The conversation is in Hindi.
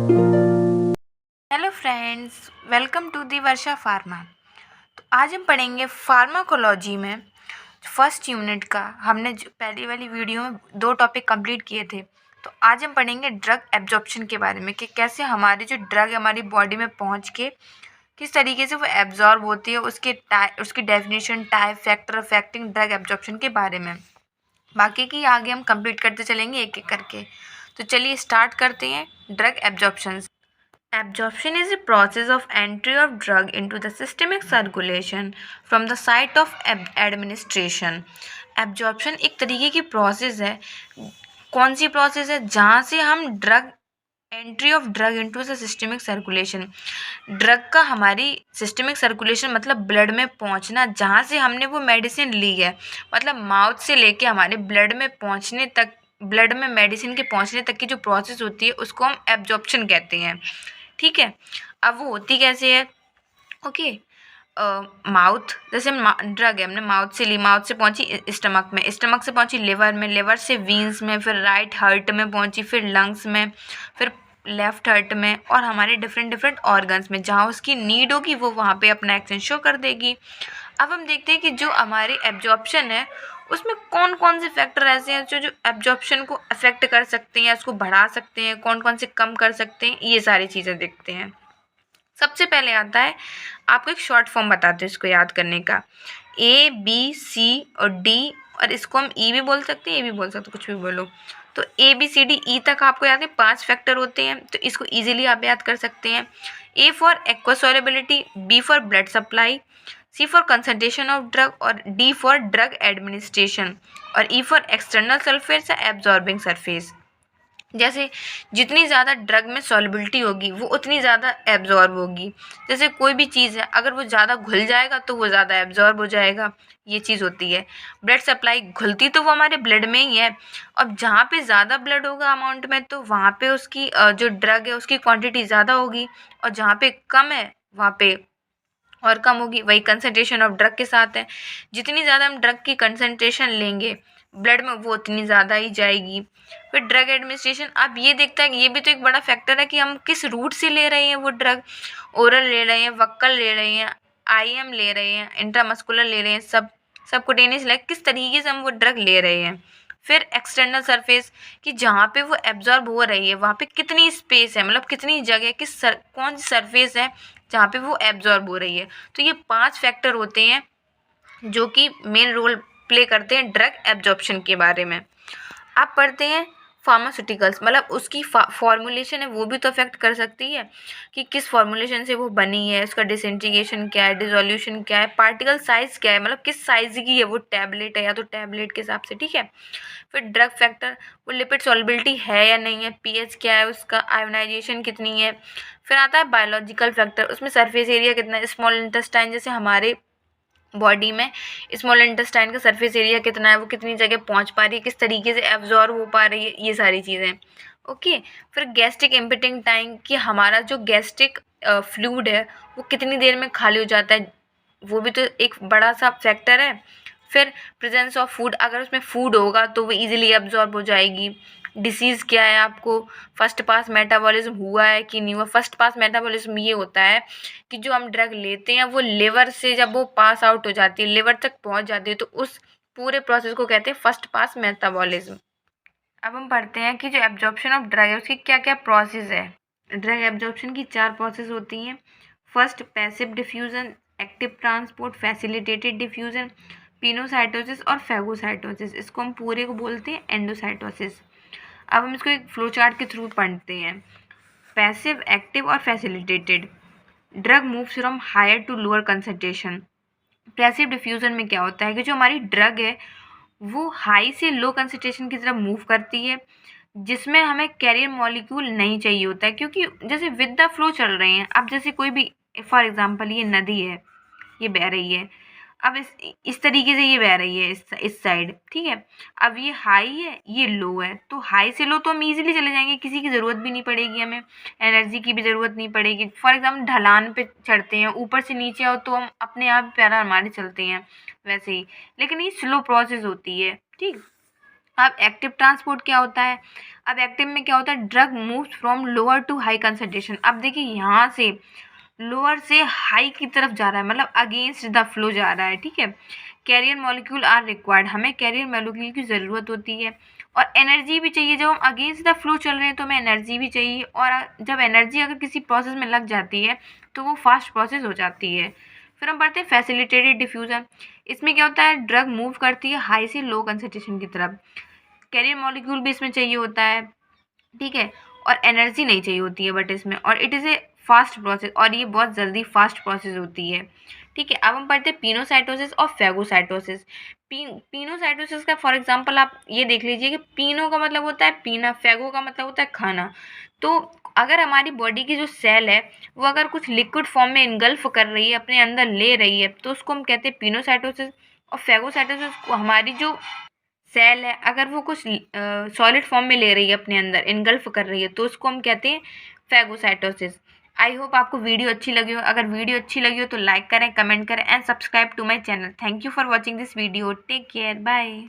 Hello friends, welcome to the Varsha pharma. तो आज हम पढ़ेंगे फार्माकोलॉजी में फर्स्ट यूनिट का। हमने जो पहली वाली वीडियो में 2 टॉपिक कंप्लीट किए थे, तो आज हम पढ़ेंगे ड्रग एब्जॉर्प्शन के बारे में कि कैसे हमारी जो ड्रग हमारी बॉडी में पहुंच के किस तरीके से वो एब्जॉर्ब होती है, उसकी definition, type, factor affecting drug absorption के बारे में। बाकी की आगे हम कंप्लीट करते चलेंगे एक एक करके। तो चलिए स्टार्ट करते हैं drug absorption. Absorption is a process of entry of drug into the systemic circulation from the site of administration. Absorption एक तरीके की प्रोसेस है। कौन सी प्रोसेस है? जहाँ से हम drug entry of drug into the systemic circulation, drug का हमारी सिस्टमिक सर्कुलेशन मतलब ब्लड में पहुँचना, जहाँ से हमने वो मेडिसिन ली है, मतलब माउथ से लेके हमारे ब्लड में पहुँचने तक, ब्लड में मेडिसिन के पहुँचने तक की जो प्रोसेस होती है उसको हम एब्जॉर्प्शन कहते हैं। ठीक है, अब वो होती कैसे है? ओके, माउथ, जैसे ड्रग है, हमने माउथ से ली, माउथ से पहुंची स्टमक में, स्टमक से पहुंची लिवर में, लिवर से वीन्स में, फिर राइट हार्ट में पहुंची, फिर लंग्स में, फिर लेफ्ट हार्ट में, और हमारे डिफरेंट ऑर्गन्स में जहाँ उसकी नीड होगी वो वहाँ पे अपना एक्शन शो कर देगी। अब हम देखते हैं कि जो हमारी एब्जॉर्प्शन है उसमें कौन कौन से फैक्टर ऐसे हैं जो एब्जॉर्प्शन को अफेक्ट कर सकते हैं, उसको बढ़ा सकते हैं, कौन कौन से कम कर सकते हैं, ये सारी चीज़ें देखते हैं। सबसे पहले आता है, आपको एक शॉर्ट फॉर्म बताते हैं इसको याद करने का, ABC और D, और इसको हम E भी बोल सकते हैं, ए भी बोल सकते हैं, कुछ भी बोलो। तो ABCDE तक आपको याद है 5 फैक्टर होते हैं, तो इसको इजीली आप याद कर सकते हैं। A for aqua solubility, B for blood supply, C for concentration of drug, और D फॉर ड्रग एडमिनिस्ट्रेशन, और E फॉर एक्सटर्नल सरफेस या एब्जॉर्बिंग सरफेस। जैसे जितनी ज़्यादा ड्रग में सॉल्युबिलिटी होगी वो उतनी ज़्यादा एब्जॉर्ब होगी। जैसे कोई भी चीज़ है, अगर वो ज़्यादा घुल जाएगा तो वो ज़्यादा एब्जॉर्ब हो जाएगा, ये चीज़ होती है। ब्लड सप्लाई, घुलती तो वो हमारे ब्लड में ही है, अब जहाँ पे ज़्यादा ब्लड होगा अमाउंट में तो वहाँ पे उसकी जो ड्रग है उसकी क्वांटिटी ज़्यादा होगी, और जहाँ पे कम है वहाँ पे और कम होगी। वही कंसंट्रेशन ऑफ ड्रग के साथ है, जितनी ज़्यादा हम ड्रग की कंसंट्रेशन लेंगे ब्लड में वो उतनी ज़्यादा ही जाएगी। फिर ड्रग एडमिनिस्ट्रेशन, आप ये देखता है कि ये भी तो एक बड़ा फैक्टर है कि हम किस रूट से ले रहे हैं वो ड्रग, ओरल ले रहे हैं, वक्कल ले रहे हैं, IM ले रहे हैं, इंट्रामस्कुलर ले रहे हैं, सबकुटेनियस ले, किस तरीके से हम वो ड्रग ले रहे हैं। फिर एक्सटर्नल सरफेस, कि जहाँ पे वो एब्जॉर्ब हो रही है वहाँ पे कितनी स्पेस है, मतलब कितनी जगह, कौन सी सरफेस है जहाँ पे वो एब्जॉर्ब हो रही है। तो ये 5 फैक्टर होते हैं जो कि मेन रोल प्ले करते हैं ड्रग एब्जॉर्प्शन के बारे में। आप पढ़ते हैं फार्मास्यूटिकल्स, मतलब उसकी फॉर्मुलेशन है वो भी तो अफेक्ट कर सकती है कि किस फॉर्मुलेशन से वो बनी है, उसका डिसइंटीग्रेशन क्या है, डिसोल्यूशन क्या है, पार्टिकल साइज़ क्या है, मतलब किस साइज़ की है वो, टैबलेट है या तो टैबलेट के हिसाब से। ठीक है, फिर ड्रग फैक्टर, वो लिपिड सॉल्युबिलिटी है या नहीं है, pH क्या है उसका, आयोनाइजेशन कितनी है। फिर आता है बायोलॉजिकल फैक्टर, उसमें सरफेस एरिया कितना है, स्मॉल इंटेस्टाइन जैसे हमारे बॉडी में स्मॉल इंटेस्टाइन का सरफेस एरिया कितना है, वो कितनी जगह पहुंच पा रही है, किस तरीके से एब्जॉर्ब हो पा रही है, ये सारी चीज़ें। ओके, फिर गैस्ट्रिक एम्पिटिंग टाइम, कि हमारा जो गैस्ट्रिक फ्लूइड है वो कितनी देर में खाली हो जाता है, वो भी तो एक बड़ा सा फैक्टर है। फिर प्रेजेंस ऑफ फूड, अगर उसमें फूड होगा तो वो इजीली एब्जॉर्ब हो जाएगी। डिसीज़ क्या है, आपको फर्स्ट पास मेटाबॉलिज्म हुआ है कि नहीं हुआ। फर्स्ट पास मेटाबॉलिज्म ये होता है कि जो हम ड्रग लेते हैं वो लिवर से जब वो पास आउट हो जाती है, लिवर तक पहुंच जाती है, तो उस पूरे प्रोसेस को कहते हैं फर्स्ट पास मेटाबॉलिज्म। अब हम पढ़ते हैं कि जो एब्जॉर्प्शन ऑफ ड्रग है उसकी क्या क्या प्रोसेस है। ड्रग एब्जॉर्प्शन की 4 प्रोसेस होती हैं। First, passive diffusion, active transport, facilitated diffusion, pinocytosis और फैगोसाइटोसिस। इसको हम पूरे को बोलते हैं एंडोसाइटोसिस। अब हम इसको एक फ्लो चार्ट के थ्रू पढ़ते हैं। पैसिव, एक्टिव और facilitated, drug moves from higher to lower concentration. Passive diffusion में क्या होता है कि जो हमारी ड्रग है वो हाई से लो कंसंट्रेशन की तरफ मूव करती है, जिसमें हमें कैरियर मॉलिक्यूल नहीं चाहिए होता है, क्योंकि जैसे विद द फ्लो चल रहे हैं। अब जैसे कोई भी, फॉर एग्जांपल ये नदी है, ये बह रही है, अब इस तरीके से ये बह रही है इस साइड। ठीक है, अब ये हाई है, ये लो है, तो हाई से लो तो हम इजीली चले जाएंगे, किसी की ज़रूरत भी नहीं पड़ेगी, हमें एनर्जी की भी ज़रूरत नहीं पड़ेगी। फॉर एग्जाम्पल ढलान पे चढ़ते हैं, ऊपर से नीचे आओ तो हम अपने आप पैरा हमारे चलते हैं वैसे ही, लेकिन ये स्लो प्रोसेस होती है। ठीक, अब एक्टिव ट्रांसपोर्ट क्या होता है? अब एक्टिव में क्या होता है? Drug moves from lower to high concentration. अब देखिए यहाँ से लोअर से हाई की तरफ जा रहा है, मतलब अगेंस्ट द फ्लो जा रहा है, ठीक है। कैरियर मॉलिक्यूल आर रिक्वायर्ड, हमें कैरियर मॉलिक्यूल की ज़रूरत होती है और एनर्जी भी चाहिए। जब हम अगेंस्ट द फ्लो चल रहे हैं तो हमें एनर्जी भी चाहिए, और जब एनर्जी अगर किसी प्रोसेस में लग जाती है तो वो फास्ट प्रोसेस हो जाती है। फिर हम पढ़ते हैं फैसिलिटेटेड डिफ्यूज़न। इसमें क्या होता है? ड्रग मूव करती है हाई से लो कंसंट्रेशन की तरफ। कैरियर मॉलिक्यूल भी इसमें चाहिए होता है, ठीक है, और एनर्जी नहीं चाहिए होती है बट इसमें, और it is a fast process, और ये बहुत जल्दी फास्ट प्रोसेस होती है, ठीक है। अब हम पढ़ते हैं पिनोसाइटोसिस और फैगोसाइटोसिस। पिनोसाइटोसिस का फॉर एग्जांपल आप ये देख लीजिए कि पिनो का मतलब होता है पीना, फैगो का मतलब होता है खाना। तो अगर हमारी बॉडी की जो सेल है वो अगर कुछ लिक्विड फॉर्म में इनगल्फ कर रही है, अपने अंदर ले रही है, तो उसको हम कहते हैं पिनोसाइटोसिस। और फैगोसाइटोसिस को हमारी जो सेल है अगर वो कुछ सॉलिड फॉर्म में ले रही है, अपने अंदर इनगल्फ कर रही है, तो उसको हम कहते हैं फैगोसाइटोसिस। आई होप आपको वीडियो अच्छी लगी हो। अगर वीडियो अच्छी लगी हो तो लाइक करें, कमेंट करें and subscribe to my channel. Thank you for watching this video. Take care, bye.